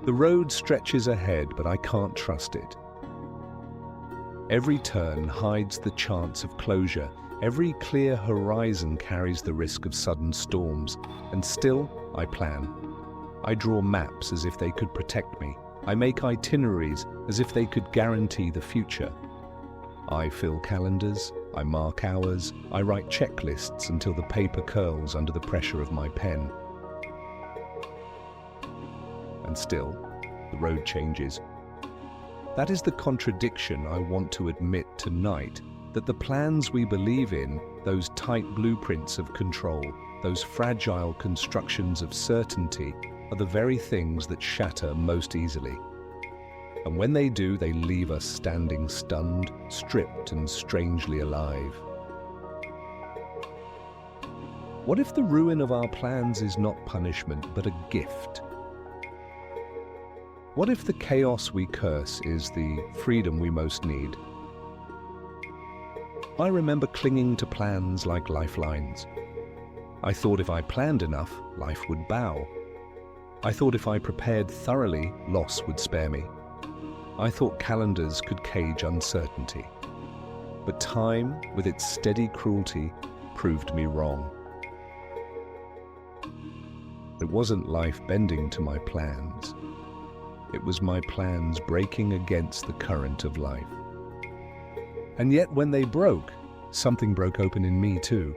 The road stretches ahead, but I can't trust it. Every turn hides the chance of closure. Every clear horizon carries the risk of sudden storms. And still, I plan. I draw maps as if they could protect me. I make itineraries as if they could guarantee the future. I fill calendars, I mark hours, I write checklists until the paper curls under the pressure of my pen. And still, the road changes. That is the contradiction I want to admit tonight, that the plans we believe in, those tight blueprints of control, those fragile constructions of certainty, are the very things that shatter most easily. And when they do, they leave us standing stunned, stripped and strangely alive. What if the ruin of our plans is not punishment, but a gift? What if the chaos we curse is the freedom we most need? I remember clinging to plans like lifelines. I thought if I planned enough, life would bow. I thought if I prepared thoroughly, loss would spare me. I thought calendars could cage uncertainty. But time, with its steady cruelty, proved me wrong. It wasn't life bending to my plans. It was my plans breaking against the current of life. And yet when they broke, something broke open in me too.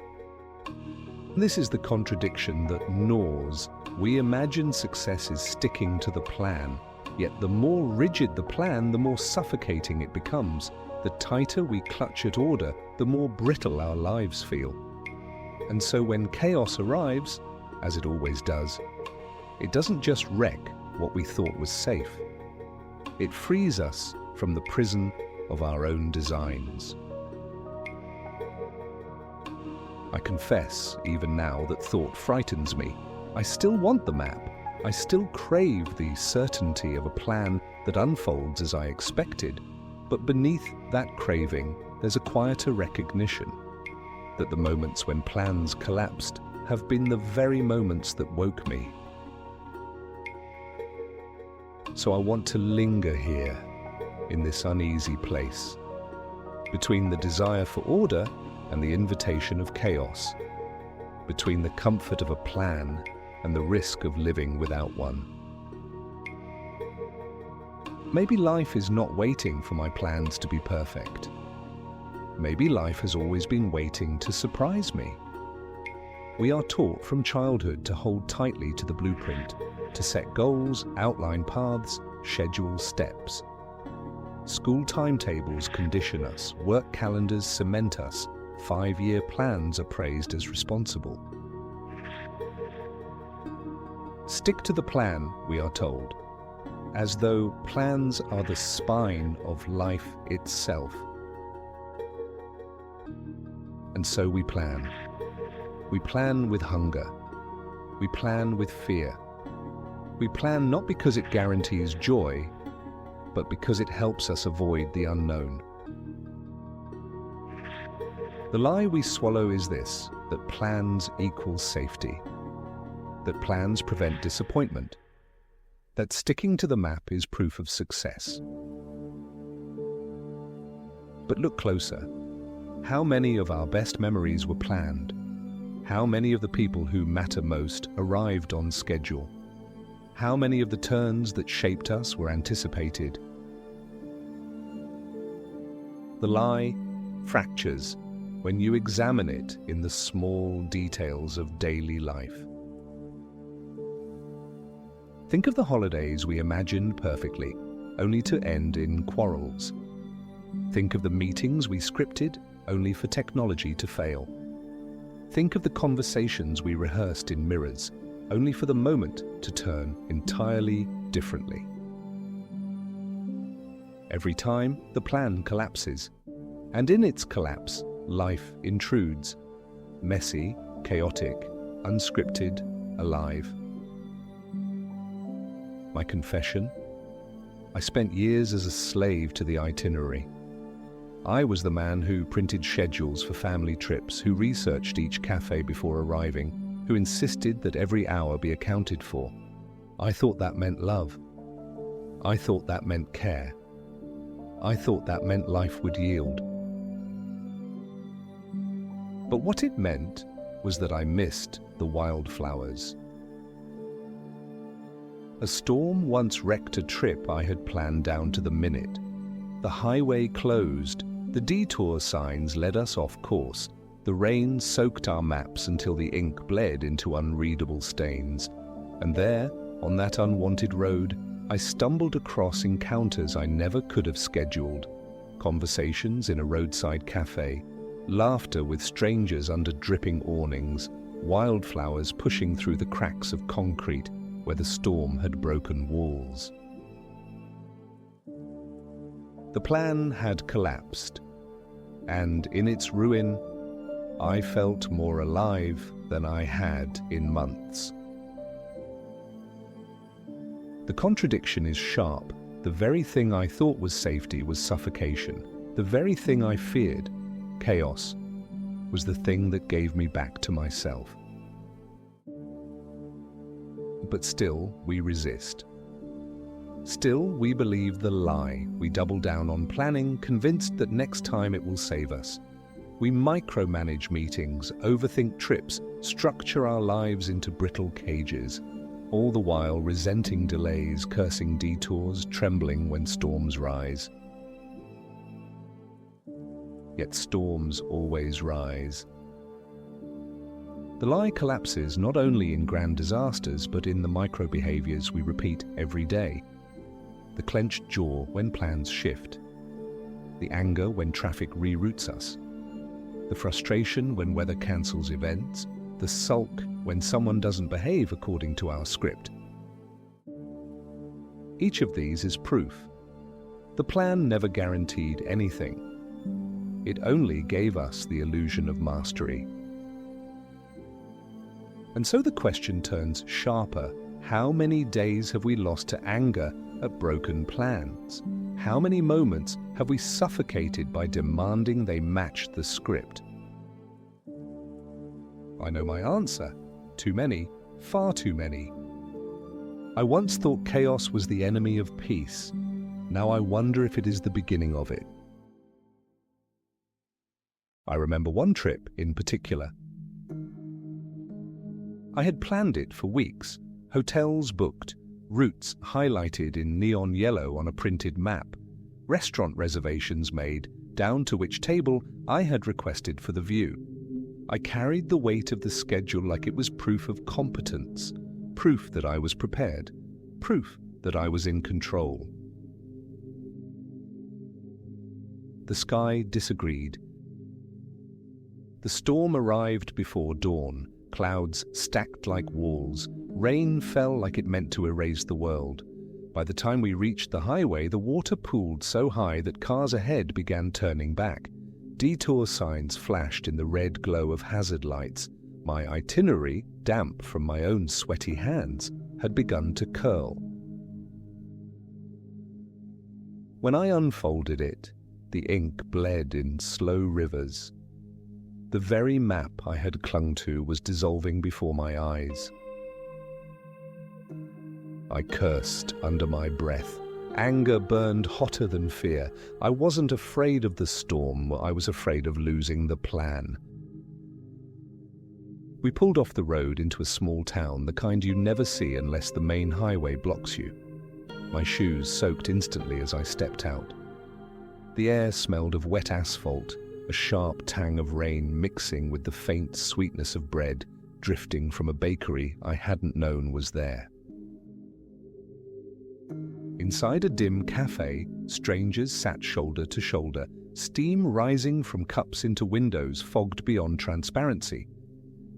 This is the contradiction that gnaws. We imagine success is sticking to the plan, yet the more rigid the plan, the more suffocating it becomes. The tighter we clutch at order, the more brittle our lives feel. And so when chaos arrives, as it always does, it doesn't just wreck what we thought was safe. It frees us from the prison of our own designs. I confess, even now, that thought frightens me. I still want the map. I still crave the certainty of a plan that unfolds as I expected. But beneath that craving, there's a quieter recognition that the moments when plans collapsed have been the very moments that woke me. So I want to linger here, in this uneasy place, between the desire for order and the invitation of chaos, between the comfort of a plan and the risk of living without one. Maybe life is not waiting for my plans to be perfect. Maybe life has always been waiting to surprise me. We are taught from childhood to hold tightly to the blueprint, to set goals, outline paths, schedule steps. School timetables condition us, work calendars cement us, 5-year plans are praised as responsible. Stick to the plan, we are told, as though plans are the spine of life itself. And so we plan. We plan with hunger. We plan with fear. We plan not because it guarantees joy, but because it helps us avoid the unknown. The lie we swallow is this, that plans equal safety, that plans prevent disappointment, that sticking to the map is proof of success. But look closer. How many of our best memories were planned? How many of the people who matter most arrived on schedule? How many of the turns that shaped us were anticipated? The lie fractures when you examine it in the small details of daily life. Think of the holidays we imagined perfectly, only to end in quarrels. Think of the meetings we scripted, only for technology to fail. Think of the conversations we rehearsed in mirrors, only for the moment to turn entirely differently. Every time, the plan collapses, and in its collapse, life intrudes, messy, chaotic, unscripted, alive. My confession? I spent years as a slave to the itinerary. I was the man who printed schedules for family trips, who researched each cafe before arriving, who insisted that every hour be accounted for. I thought that meant love. I thought that meant care. I thought that meant life would yield. But what it meant was that I missed the wildflowers. A storm once wrecked a trip I had planned down to the minute. The highway closed, the detour signs led us off course, the rain soaked our maps until the ink bled into unreadable stains. And there, on that unwanted road, I stumbled across encounters I never could have scheduled. Conversations in a roadside cafe, laughter with strangers under dripping awnings, wildflowers pushing through the cracks of concrete where the storm had broken walls. The plan had collapsed, and in its ruin, I felt more alive than I had in months. The contradiction is sharp. The very thing I thought was safety was suffocation. The very thing I feared, chaos, was the thing that gave me back to myself. But still, we resist. Still, we believe the lie. We double down on planning, convinced that next time it will save us. We micromanage meetings, overthink trips, structure our lives into brittle cages, all the while resenting delays, cursing detours, trembling when storms rise. Yet storms always rise. The lie collapses not only in grand disasters, but in the micro-behaviors we repeat every day. The clenched jaw when plans shift. The anger when traffic reroutes us. The frustration when weather cancels events. The sulk when someone doesn't behave according to our script. Each of these is proof. The plan never guaranteed anything. It only gave us the illusion of mastery. And so the question turns sharper. How many days have we lost to anger at broken plans? How many moments have we suffocated by demanding they match the script? I know my answer. Too many, far too many. I once thought chaos was the enemy of peace. Now I wonder if it is the beginning of it. I remember one trip in particular. I had planned it for weeks, hotels booked, routes highlighted in neon yellow on a printed map, restaurant reservations made, down to which table I had requested for the view. I carried the weight of the schedule like it was proof of competence, proof that I was prepared, proof that I was in control. The sky disagreed. The storm arrived before dawn, clouds stacked like walls, rain fell like it meant to erase the world. By the time we reached the highway, the water pooled so high that cars ahead began turning back. Detour signs flashed in the red glow of hazard lights. My itinerary, damp from my own sweaty hands, had begun to curl. When I unfolded it, the ink bled in slow rivers. The very map I had clung to was dissolving before my eyes. I cursed under my breath. Anger burned hotter than fear. I wasn't afraid of the storm, I was afraid of losing the plan. We pulled off the road into a small town, the kind you never see unless the main highway blocks you. My shoes soaked instantly as I stepped out. The air smelled of wet asphalt, a sharp tang of rain mixing with the faint sweetness of bread drifting from a bakery I hadn't known was there. Inside a dim cafe, strangers sat shoulder to shoulder, steam rising from cups into windows fogged beyond transparency.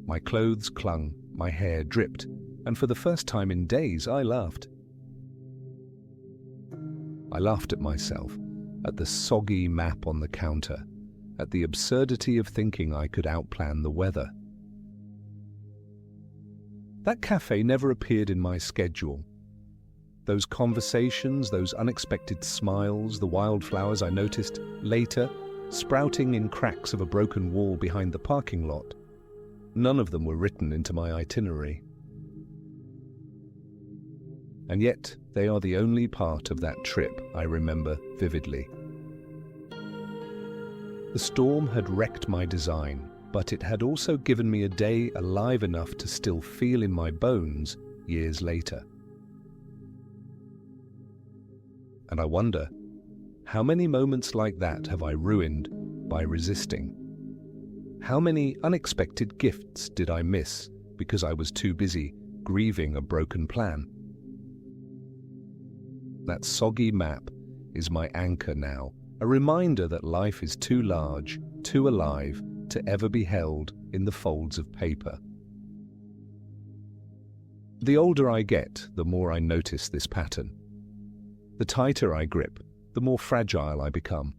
My clothes clung, my hair dripped, and for the first time in days I laughed. I laughed at myself, at the soggy map on the counter, at the absurdity of thinking I could outplan the weather. That cafe never appeared in my schedule. Those conversations, those unexpected smiles, the wildflowers I noticed later, sprouting in cracks of a broken wall behind the parking lot, none of them were written into my itinerary. And yet they are the only part of that trip I remember vividly. The storm had wrecked my design, but it had also given me a day alive enough to still feel in my bones years later. And I wonder, how many moments like that have I ruined by resisting? How many unexpected gifts did I miss because I was too busy grieving a broken plan? That soggy map is my anchor now, a reminder that life is too large, too alive, to ever be held in the folds of paper. The older I get, the more I notice this pattern. The tighter I grip, the more fragile I become.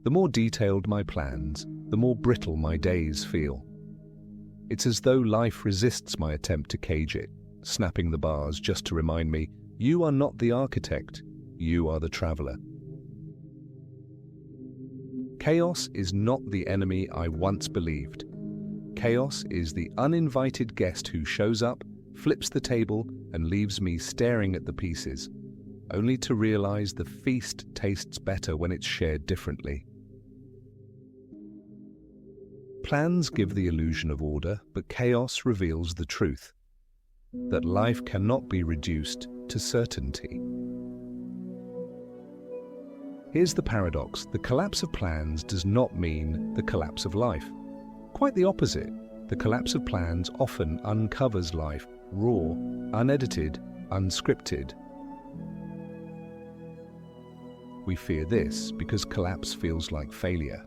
The more detailed my plans, the more brittle my days feel. It's as though life resists my attempt to cage it, snapping the bars just to remind me, you are not the architect, you are the traveler. Chaos is not the enemy I once believed. Chaos is the uninvited guest who shows up, flips the table, and leaves me staring at the pieces, only to realize the feast tastes better when it's shared differently. Plans give the illusion of order, but chaos reveals the truth, that life cannot be reduced to certainty. Here's the paradox. The collapse of plans does not mean the collapse of life. Quite the opposite. The collapse of plans often uncovers life, raw, unedited, unscripted. We fear this because collapse feels like failure.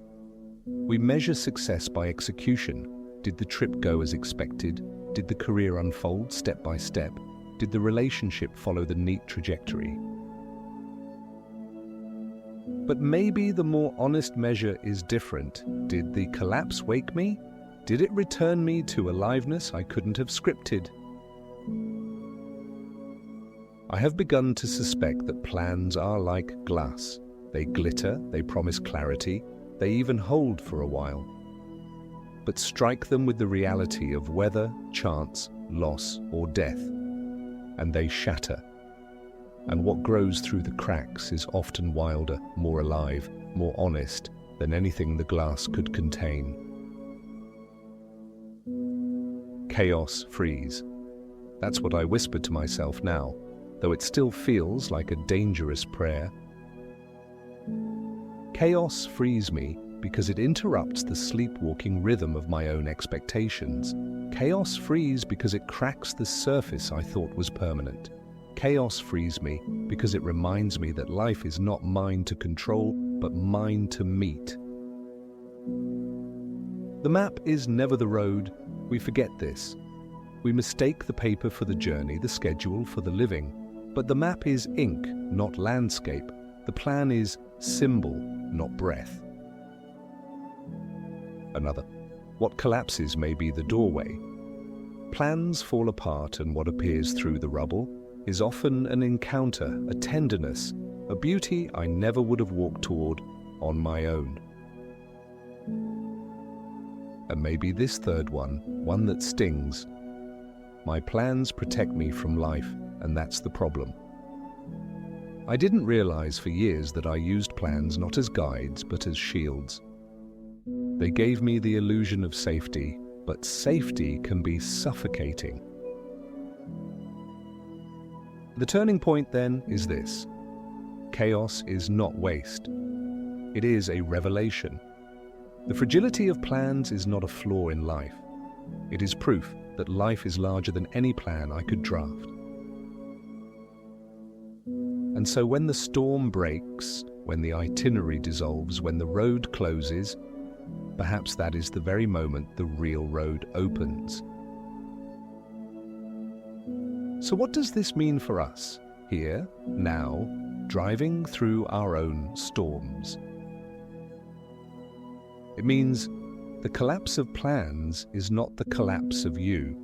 We measure success by execution. Did the trip go as expected? Did the career unfold step by step? Did the relationship follow the neat trajectory? But maybe the more honest measure is different. Did the collapse wake me? Did it return me to aliveness I couldn't have scripted? I have begun to suspect that plans are like glass. They glitter, they promise clarity, they even hold for a while. But strike them with the reality of weather, chance, loss, or death, and they shatter. And what grows through the cracks is often wilder, more alive, more honest than anything the glass could contain. Chaos freeze. That's what I whisper to myself now, though it still feels like a dangerous prayer. Chaos frees me because it interrupts the sleepwalking rhythm of my own expectations. Chaos frees because it cracks the surface I thought was permanent. Chaos frees me because it reminds me that life is not mine to control, but mine to meet. The map is never the road. We forget this. We mistake the paper for the journey, the schedule for the living. But the map is ink, not landscape. The plan is symbol, not breath. Another. What collapses may be the doorway. Plans fall apart, and what appears through the rubble is often an encounter, a tenderness, a beauty I never would have walked toward on my own. And maybe this third one that stings. My plans protect me from life, and that's the problem. I didn't realize for years that I used plans not as guides, but as shields. They gave me the illusion of safety, but safety can be suffocating. The turning point then is this. Chaos is not waste. It is a revelation. The fragility of plans is not a flaw in life. It is proof that life is larger than any plan I could draft. And so when the storm breaks, when the itinerary dissolves, when the road closes, perhaps that is the very moment the real road opens. So what does this mean for us, here, now, driving through our own storms? It means the collapse of plans is not the collapse of you.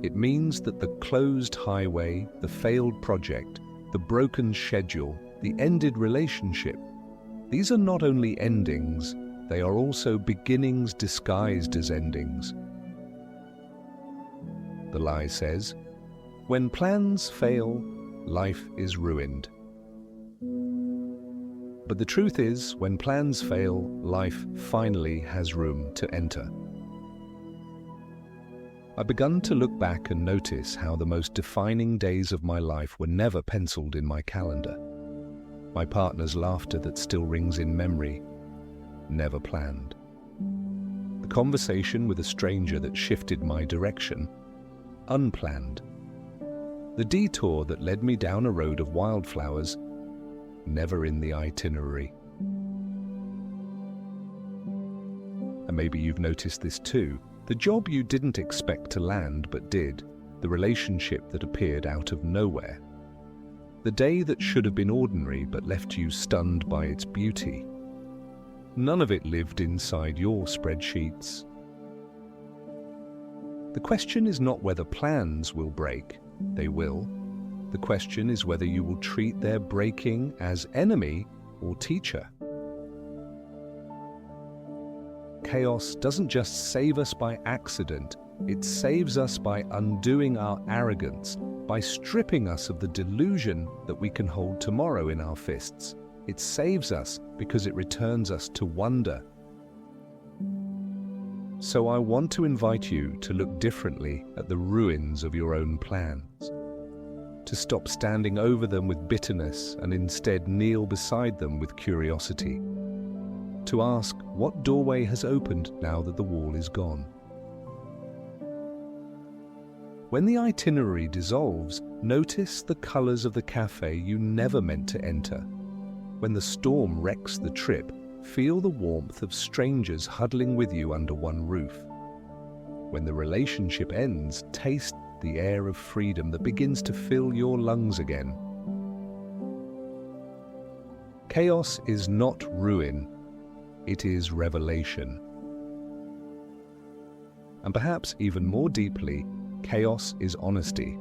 It means that the closed highway, the failed project, the broken schedule, the ended relationship, these are not only endings, they are also beginnings disguised as endings. The lie says, When plans fail, life is ruined. But the truth is, when plans fail, life finally has room to enter. I've begun to look back and notice how the most defining days of my life were never penciled in my calendar. My partner's laughter that still rings in memory, never planned. The conversation with a stranger that shifted my direction, unplanned. The detour that led me down a road of wildflowers, never in the itinerary. And maybe you've noticed this too. The job you didn't expect to land but did. The relationship that appeared out of nowhere. The day that should have been ordinary but left you stunned by its beauty. None of it lived inside your spreadsheets. The question is not whether plans will break. They will. The question is whether you will treat their breaking as enemy or teacher. Chaos doesn't just save us by accident, it saves us by undoing our arrogance, by stripping us of the delusion that we can hold tomorrow in our fists. It saves us because it returns us to wonder. So I want to invite you to look differently at the ruins of your own plans. To stop standing over them with bitterness and instead kneel beside them with curiosity. To ask what doorway has opened now that the wall is gone. When the itinerary dissolves, notice the colors of the cafe you never meant to enter. When the storm wrecks the trip, feel the warmth of strangers huddling with you under one roof. When the relationship ends, taste the air of freedom that begins to fill your lungs again. Chaos is not ruin, it is revelation. And perhaps even more deeply, chaos is honesty.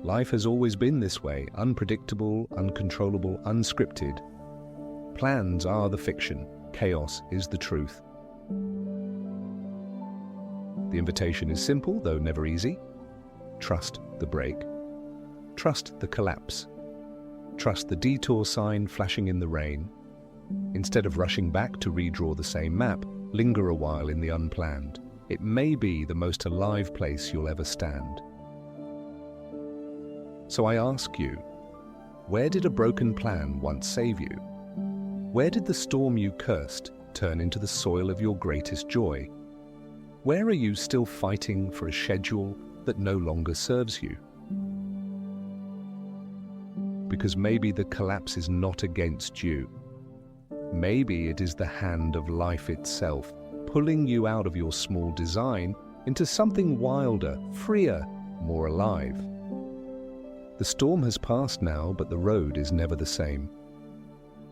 Life has always been this way, unpredictable, uncontrollable, unscripted. Plans are the fiction, chaos is the truth. The invitation is simple, though never easy. Trust the break. Trust the collapse. Trust the detour sign flashing in the rain. Instead of rushing back to redraw the same map, linger a while in the unplanned. It may be the most alive place you'll ever stand. So I ask you, where did a broken plan once save you? Where did the storm you cursed turn into the soil of your greatest joy? Where are you still fighting for a schedule that no longer serves you? Because maybe the collapse is not against you. Maybe it is the hand of life itself, pulling you out of your small design into something wilder, freer, more alive. The storm has passed now, but the road is never the same.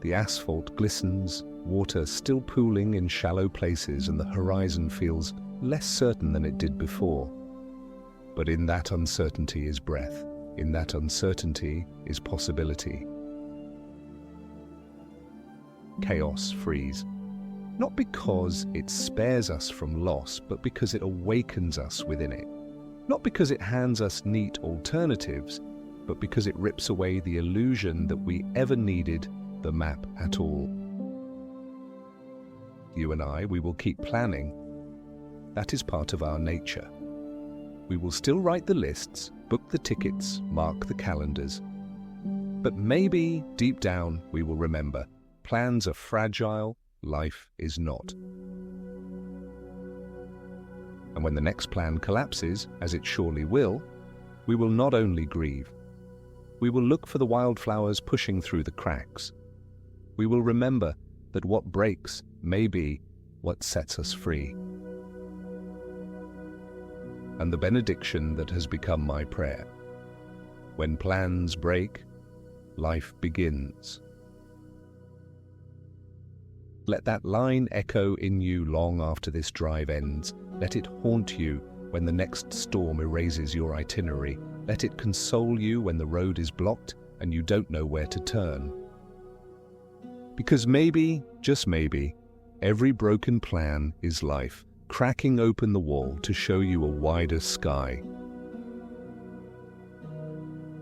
The asphalt glistens, water still pooling in shallow places, and the horizon feels less certain than it did before. But in that uncertainty is breath. In that uncertainty is possibility. Chaos frees. Not because it spares us from loss, but because it awakens us within it. Not because it hands us neat alternatives, but because it rips away the illusion that we ever needed the map at all. You and I, we will keep planning. That is part of our nature. We will still write the lists, book the tickets, mark the calendars. But maybe, deep down, we will remember, plans are fragile, life is not. And when the next plan collapses, as it surely will, we will not only grieve. We will look for the wildflowers pushing through the cracks. We will remember that what breaks may be what sets us free. And the benediction that has become my prayer. When plans break, life begins. Let that line echo in you long after this drive ends. Let it haunt you when the next storm erases your itinerary. Let it console you when the road is blocked and you don't know where to turn. Because maybe, just maybe, every broken plan is life, cracking open the wall to show you a wider sky.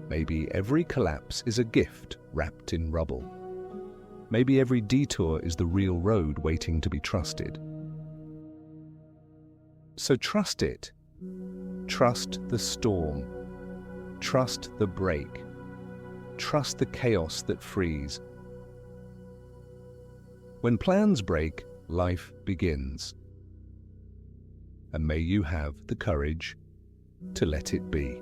Maybe every collapse is a gift wrapped in rubble. Maybe every detour is the real road waiting to be trusted. So trust it. Trust the storm. Trust the break. Trust the chaos that frees. When plans break, life begins. And may you have the courage to let it be.